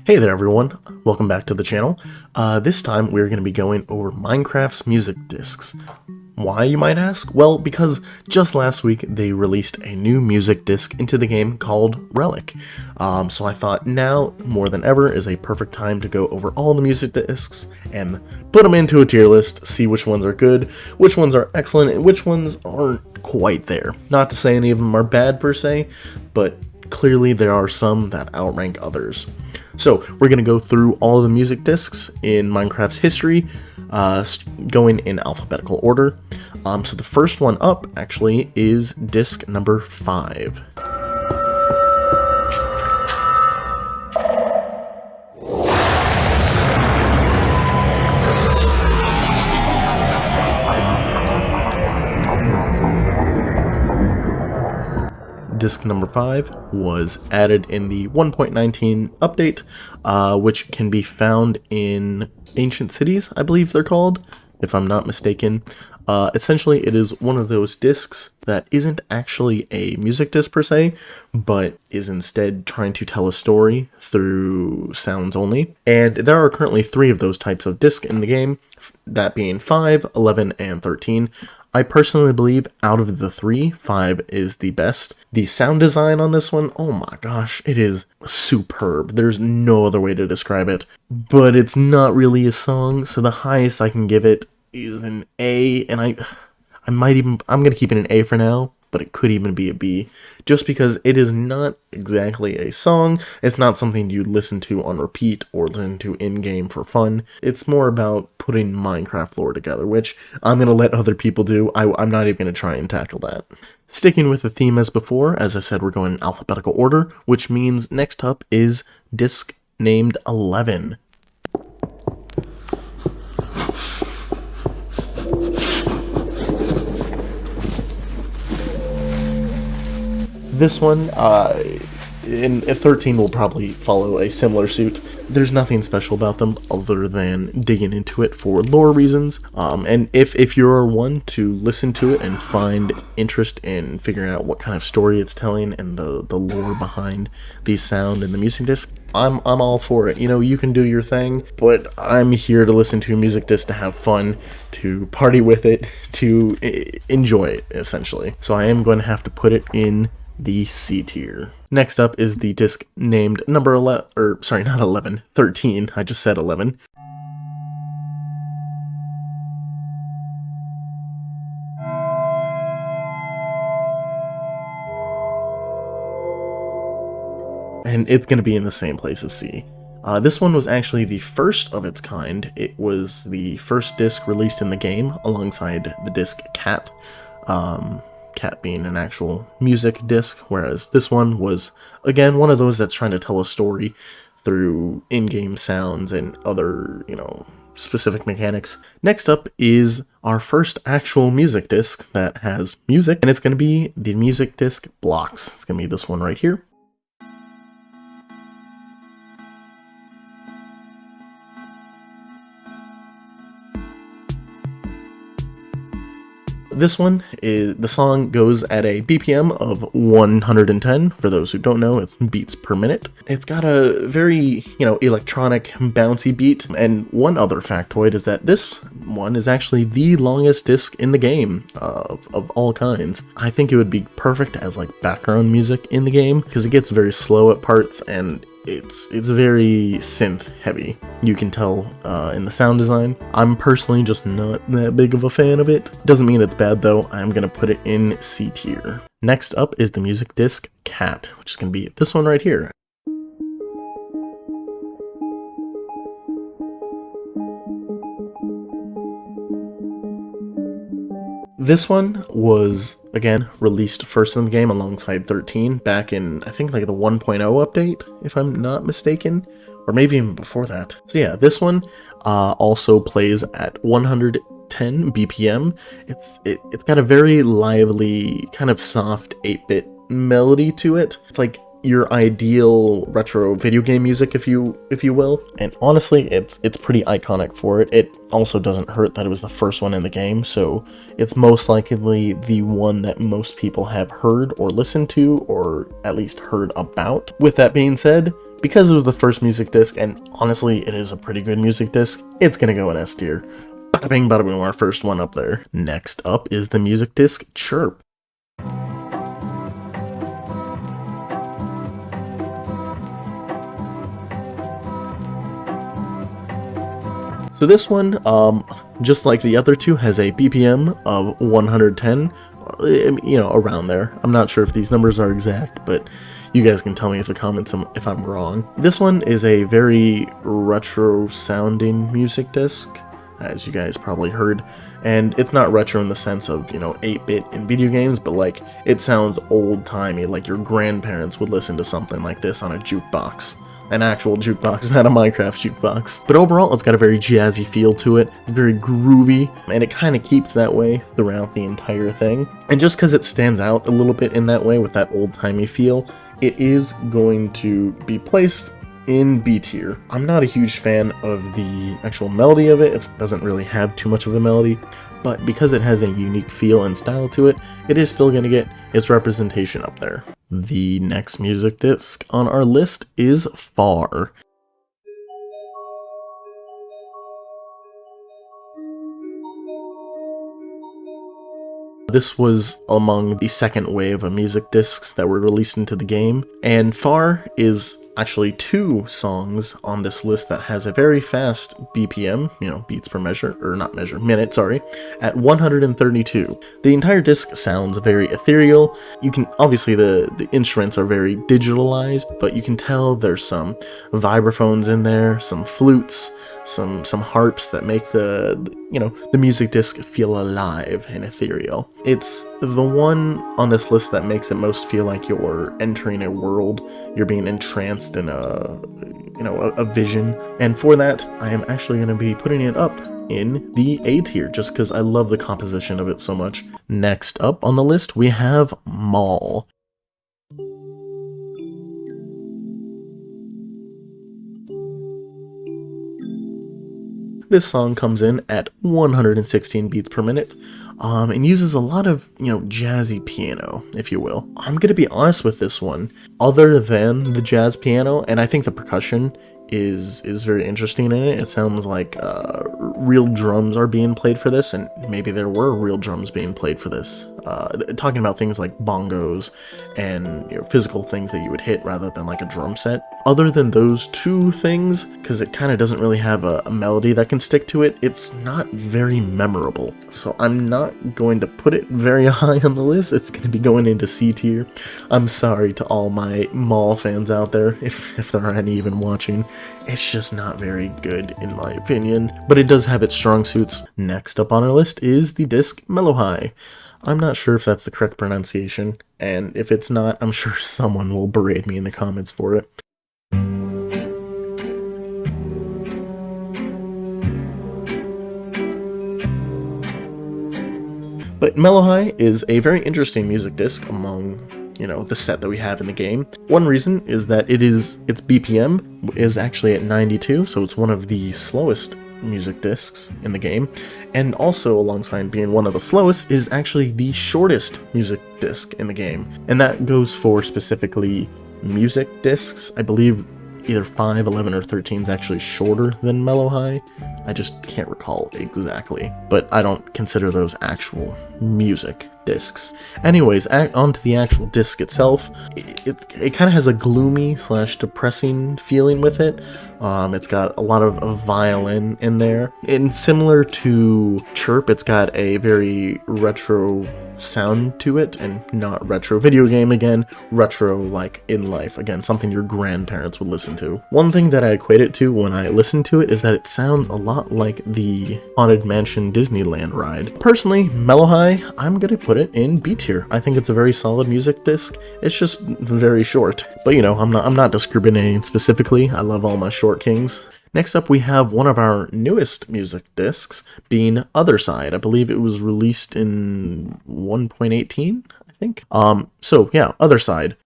Hey there everyone, welcome back to the channel. This time we're going to be going over Minecraft's music discs. Why, you might ask? Well, because just last week they released a new music disc into the game called Relic. So I thought now, more than ever, is a perfect time to go over all the music discs and put them into a tier list, see which ones are good, which ones are excellent, and which ones aren't quite there. Not to say any of them are bad per se, but clearly there are some that outrank others. So we're going to go through all of the music discs in Minecraft's history, going in alphabetical order. So the first one up, actually, is disc number 5. Disc number 5 was added in the 1.19 update, which can be found in Ancient Cities, I believe they're called, if I'm not mistaken. Essentially, it is one of those discs that isn't actually a music disc per se, but is instead trying to tell a story through sounds only. And there are currently 3 of those types of discs in the game, that being 5, 11, and 13. I personally believe out of the 3, 5 is the best. The sound design on this one, oh my gosh, it is superb. There's no other way to describe it. But it's not really a song, so the highest I can give it is an A, and I'm gonna keep it an A for now, but it could even be a B, just because it is not exactly a song. It's not something you listen to on repeat or listen to in-game for fun. It's more about putting Minecraft lore together, which I'm going to let other people do. I'm not even going to try and tackle that. Sticking with the theme as before, as I said, we're going in alphabetical order, which means next up is disc named 11. This one, in 13 will probably follow a similar suit. There's nothing special about them other than digging into it for lore reasons. And if you're one to listen to it and find interest in figuring out what kind of story it's telling and the lore behind the sound and the music disc, I'm all for it. You know, you can do your thing, but I'm here to listen to a music disc to have fun, to party with it, to enjoy it, essentially. So I am going to have to put it in the C tier. Next up is the disc named number 11, or sorry, not 11, 13. I just said 11. And it's going to be in the same place as C. This one was actually the first of its kind. It was the first disc released in the game alongside the disc Cat. Cat being an actual music disc, whereas this one was, again, one of those that's trying to tell a story through in-game sounds and other, specific mechanics. Next up is our first actual music disc that has music, and it's going to be the music disc Blocks. It's going to be this one right here. This one is, the song goes at a BPM of 110. For those who don't know, it's beats per minute. It's got a very, electronic, bouncy beat. And one other factoid is that this one is actually the longest disc in the game of all kinds. I think it would be perfect as like background music in the game because it gets very slow at parts and it's very synth heavy. You can tell in the sound design. I'm personally just not that big of a fan of it. Doesn't mean it's bad though. I'm gonna put it in C tier. Next up is the music disc Cat, which is gonna be this one right here. This one was, again, released first in the game alongside 13 back in, I think, like the 1.0 update, if I'm not mistaken, or maybe even before that. So yeah, this one also plays at 110 BPM. It's got a very lively, kind of soft 8-bit melody to it. It's like your ideal retro video game music, if you will. And honestly, it's pretty iconic for it. It also doesn't hurt that it was the first one in the game, so it's most likely the one that most people have heard or listened to, or at least heard about. With that being said, because it was the first music disc, and honestly, it is a pretty good music disc, it's gonna go in S tier. Bada bing, bada boom, our first one up there. Next up is the music disc Chirp. So this one, just like the other two, has a BPM of 110, you know, around there. I'm not sure if these numbers are exact, but you guys can tell me in the comments if I'm wrong. This one is a very retro sounding music disc, as you guys probably heard, and it's not retro in the sense of, you know, 8-bit in video games, but like, it sounds old-timey, like your grandparents would listen to something like this on a jukebox. An actual jukebox, not a Minecraft jukebox. But overall, it's got a very jazzy feel to it, very groovy, and it kind of keeps that way throughout the entire thing. And just because it stands out a little bit in that way with that old-timey feel, it is going to be placed in B tier. I'm not a huge fan of the actual melody of it. It doesn't really have too much of a melody, but because it has a unique feel and style to it, it is still going to get its representation up there. The next music disc on our list is Far. This was among the second wave of music discs that were released into the game, and Far is actually 2 songs on this list that has a very fast BPM, you know, beats per measure, or not measure, minute, sorry, at 132. The entire disc sounds very ethereal. You can, obviously the instruments are very digitalized, but you can tell there's some vibraphones in there, some flutes, some harps that make the music disc feel alive and ethereal. It's the one on this list that makes it most feel like you're entering a world, you're being entranced in a vision. And for that, I am actually going to be putting it up in the A tier, just because I love the composition of it so much. Next up on the list, we have Mall. This song comes in at 116 beats per minute, and uses a lot of, jazzy piano, if you will. I'm gonna be honest with this one. Other than the jazz piano, and I think the percussion is very interesting in it. It sounds like real drums are being played for this, and maybe there were real drums being played for this. Talking about things like bongos and physical things that you would hit rather than like a drum set. Other than those 2 things, because it kind of doesn't really have a melody that can stick to it, it's not very memorable. So I'm not going to put it very high on the list. It's going to be going into C tier. I'm sorry to all my Mall fans out there, if there are any even watching. It's just not very good in my opinion, but it does have its strong suits. Next up on our list is the disc Mellohi. I'm not sure if that's the correct pronunciation, and if it's not, I'm sure someone will berate me in the comments for it. But Mellohi is a very interesting music disc among the set that we have in the game. One reason is that its BPM is actually at 92, so it's one of the slowest music discs in the game, and also alongside being one of the slowest is actually the shortest music disc in the game, and that goes for specifically music discs. I believe either 5, 11, or 13 is actually shorter than Mellohi. I just can't recall exactly, but I don't consider those actual music discs. Anyways, onto the actual disc itself. It kind of has a gloomy / depressing feeling with it. It's got a lot of violin in there, and similar to Chirp, it's got a very retro sound to it, and not retro video game again, retro like in life, again, something your grandparents would listen to. One thing that I equate it to when I listen to it is that it sounds a lot like the Haunted Mansion Disneyland ride. Personally, Mellohi, I'm gonna put it in B tier. I think it's a very solid music disc. It's just very short, but I'm not discriminating specifically. I love all my short kings. Next up, we have one of our newest music discs, being Other Side. I believe it was released in 1.18, I think. So yeah, Other Side.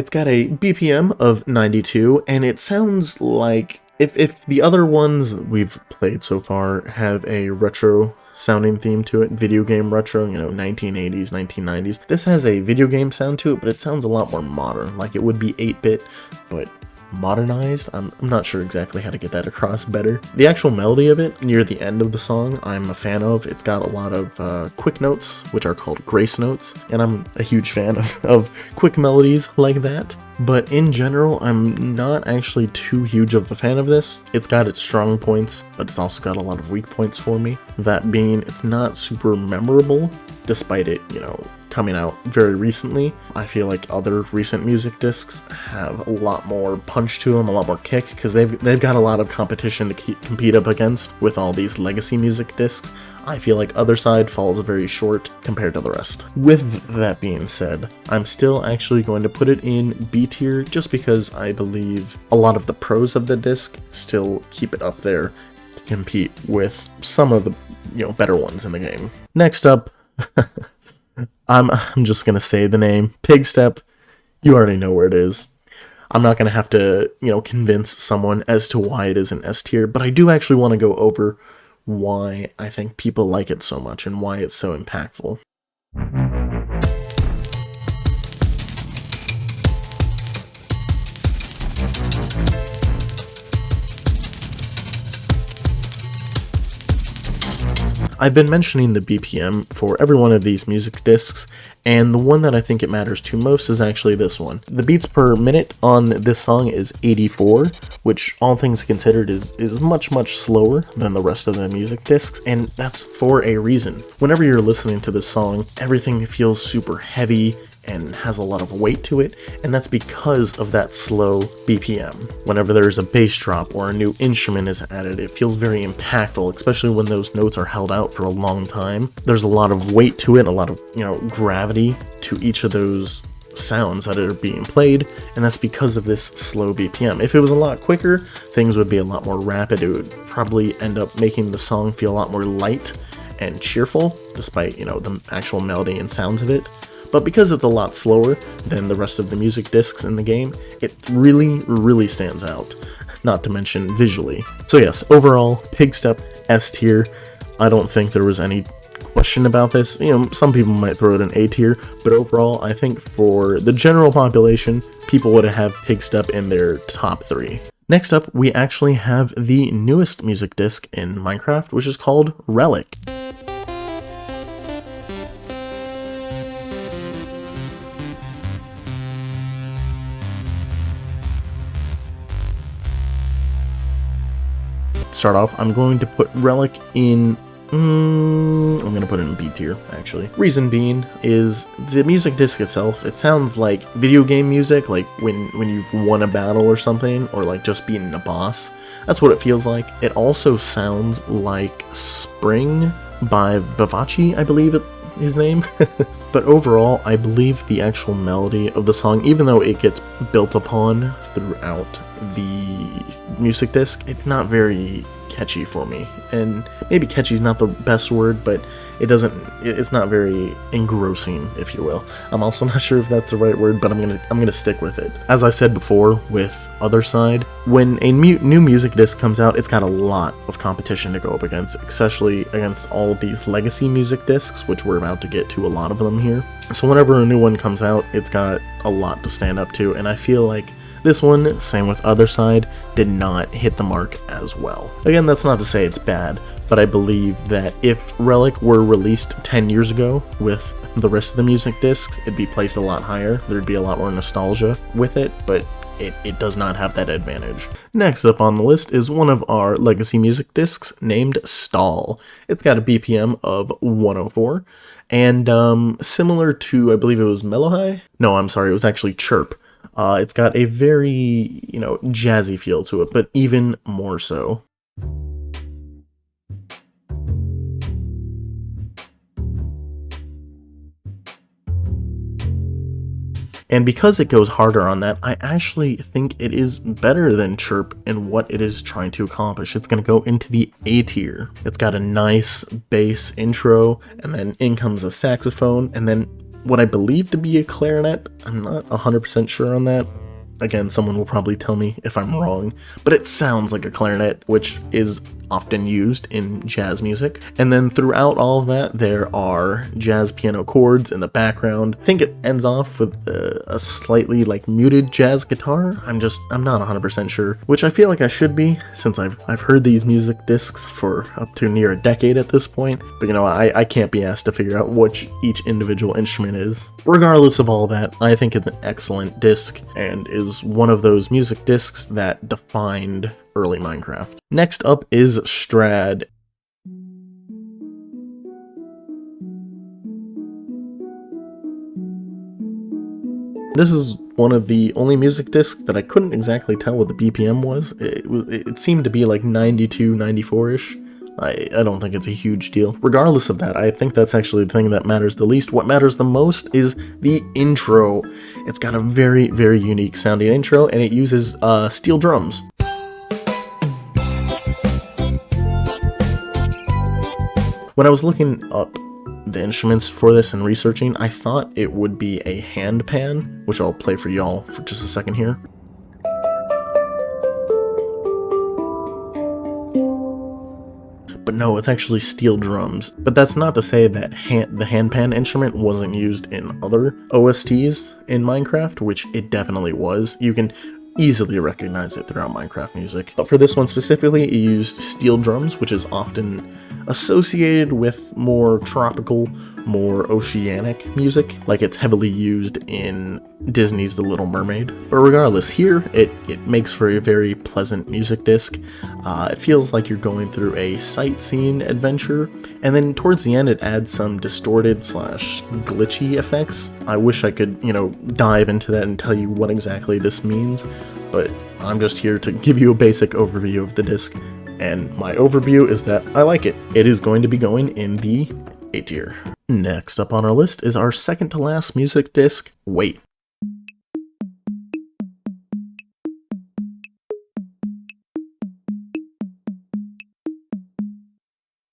It's got a BPM of 92, and it sounds like if the other ones we've played so far have a retro sounding theme to it, video game retro, 1980s, 1990s. This has a video game sound to it, but it sounds a lot more modern, like it would be 8-bit, but modernized. I'm not sure exactly how to get that across better. The actual melody of it, near the end of the song, I'm a fan of. It's got a lot of quick notes, which are called grace notes, and I'm a huge fan of quick melodies like that. But in general, I'm not actually too huge of a fan of this. It's got its strong points, but it's also got a lot of weak points for me. That being, it's not super memorable, despite it, coming out very recently. I feel like other recent music discs have a lot more punch to them, a lot more kick, because they've got a lot of competition to compete up against with all these legacy music discs. I feel like Other Side falls very short compared to the rest. With that being said, I'm still actually going to put it in B tier just because I believe a lot of the pros of the disc still keep it up there to compete with some of the better ones in the game. Next up, I'm just gonna say the name, Pigstep. You already know where it is. I'm not gonna have to, convince someone as to why it is an S tier, but I do actually want to go over why I think people like it so much and why it's so impactful. I've been mentioning the BPM for every one of these music discs, and the one that I think it matters to most is actually this one. The beats per minute on this song is 84, which all things considered is much slower than the rest of the music discs, and that's for a reason. Whenever you're listening to this song, everything feels super heavy and has a lot of weight to it, and that's because of that slow BPM. Whenever there's a bass drop or a new instrument is added, it feels very impactful, especially when those notes are held out for a long time. There's a lot of weight to it, a lot of, gravity to each of those sounds that are being played, and that's because of this slow BPM. If it was a lot quicker, things would be a lot more rapid. It would probably end up making the song feel a lot more light and cheerful, despite, the actual melody and sounds of it. But because it's a lot slower than the rest of the music discs in the game, it really stands out, not to mention visually. So yes, overall, Pigstep, S tier. I don't think there was any question about this. Some people might throw it in A tier, but overall, I think for the general population, people would have Pigstep in their top 3. Next up, we actually have the newest music disc in Minecraft, which is called Relic. Start off, I'm going to put Relic in, I'm going to put it in B tier, actually. Reason being is the music disc itself, it sounds like video game music, like when you've won a battle or something, or like just beating a boss. That's what it feels like. It also sounds like Spring by Vivace, I believe his name. But overall, I believe the actual melody of the song, even though it gets built upon throughout the music disc, it's not very catchy for me. And maybe catchy is not the best word, but it's not very engrossing, if you will. I'm also not sure if that's the right word, but I'm gonna stick with it. As I said before with Other Side, when a new music disc comes out, it's got a lot of competition to go up against, especially against all of these legacy music discs, which we're about to get to a lot of them here. So whenever a new one comes out, it's got a lot to stand up to, and I feel like this one, same with Other Side, did not hit the mark as well. Again, that's not to say it's bad, but I believe that if Relic were released 10 years ago with the rest of the music discs, it'd be placed a lot higher. There'd be a lot more nostalgia with it, but it does not have that advantage. Next up on the list is one of our legacy music discs named Stahl. It's got a BPM of 104, and similar to, I believe it was Mellohi? No, I'm sorry, it was actually Chirp. It's got a very, jazzy feel to it, but even more so. And because it goes harder on that, I actually think it is better than Chirp in what it is trying to accomplish. It's going to go into the A tier. It's got a nice bass intro, and then in comes a saxophone, and then what I believe to be a clarinet. I'm not 100% sure on that. Again, someone will probably tell me if I'm wrong, but it sounds like a clarinet, which is often used in jazz music. And then throughout all of that, there are jazz piano chords in the background. I think it ends off with a slightly like muted jazz guitar. I'm not 100% sure, which I feel like I should be, since I've heard these music discs for up to near a decade at this point. But you know, I can't be asked to figure out which each individual instrument is. Regardless of all that, I think it's an excellent disc and is one of those music discs that defined early Minecraft. Next up is Strad. This is one of the only music discs that I couldn't exactly tell what the BPM was. It seemed to be like 92, 94-ish. I don't think it's a huge deal. Regardless of that, I think that's actually the thing that matters the least. What matters the most is the intro. It's got a very, very unique sounding intro, and it uses steel drums. When I was looking up the instruments for this and researching, I thought it would be a hand pan, which I'll play for y'all for just a second here. But no, it's actually steel drums. But that's not to say that the handpan instrument wasn't used in other OSTs in Minecraft, which it definitely was. You can easily recognize it throughout Minecraft music. But for this one specifically, it used steel drums, which is often associated with more tropical, more oceanic music, like it's heavily used in Disney's The Little Mermaid. But regardless, here it makes for a very pleasant music disc. It feels like you're going through a sightseeing adventure, and then towards the end it adds some distorted / glitchy effects. I wish I could, dive into that and tell you what exactly this means, but I'm just here to give you a basic overview of the disc, and my overview is that I like it. It is going to be going in the A tier. Next up on our list is our second to last music disc, Wait.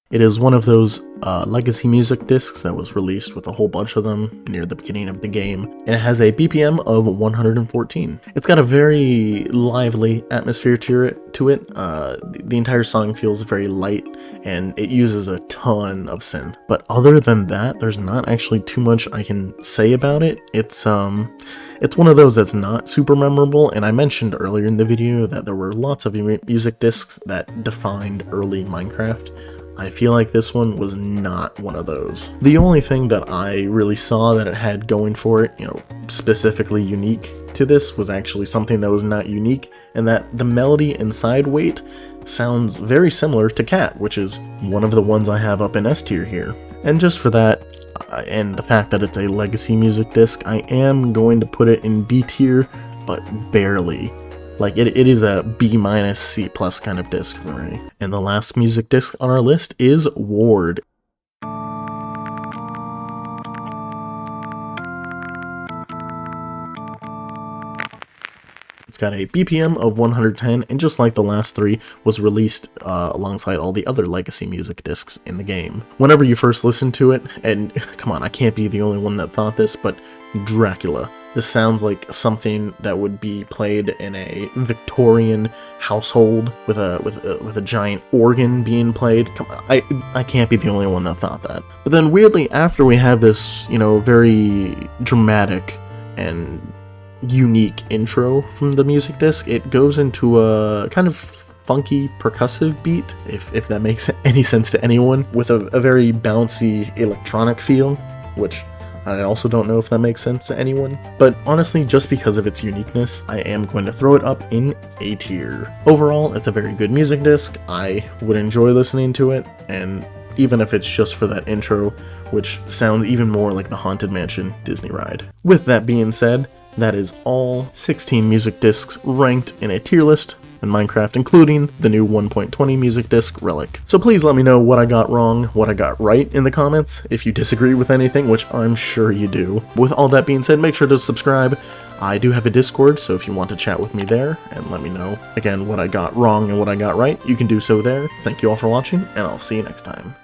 It is one of those legacy music discs that was released with a whole bunch of them near the beginning of the game, and it has a BPM of 114. It's got a very lively atmosphere to it. The entire song feels very light, and it uses a ton of synth. But other than that, there's not actually too much I can say about it. It's one of those that's not super memorable, and I mentioned earlier in the video that there were lots of music discs that defined early Minecraft. I feel like this one was not one of those. The only thing that I really saw that it had going for it, specifically unique to this, was actually something that was not unique, and that the melody inside Wait sounds very similar to Cat, which is one of the ones I have up in S tier here. And just for that, and the fact that it's a legacy music disc, I am going to put it in B tier, but barely. Like, it is a B- C+ kind of disc for me. And the last music disc on our list is Ward. It's got a BPM of 110, and just like the last three, was released alongside all the other legacy music discs in the game. Whenever you first listen to it, and come on, I can't be the only one that thought this, but Dracula. This sounds like something that would be played in a Victorian household with a giant organ being played. Come on, I can't be the only one that thought that. But then weirdly, after we have this, very dramatic and unique intro from the music disc, it goes into a kind of funky percussive beat, if that makes any sense to anyone, with a very bouncy electronic feel, which I also don't know if that makes sense to anyone, but honestly, just because of its uniqueness, I am going to throw it up in A tier. Overall, it's a very good music disc. I would enjoy listening to it, and even if it's just for that intro, which sounds even more like the Haunted Mansion Disney ride. With that being said, that is all 16 music discs ranked in a tier list in Minecraft, including the new 1.20 music disc, Relic. So please let me know what I got wrong, what I got right in the comments, if you disagree with anything, which I'm sure you do. With all that being said, make sure to subscribe. I do have a Discord, so if you want to chat with me there and let me know, again, what I got wrong and what I got right, you can do so there. Thank you all for watching, and I'll see you next time.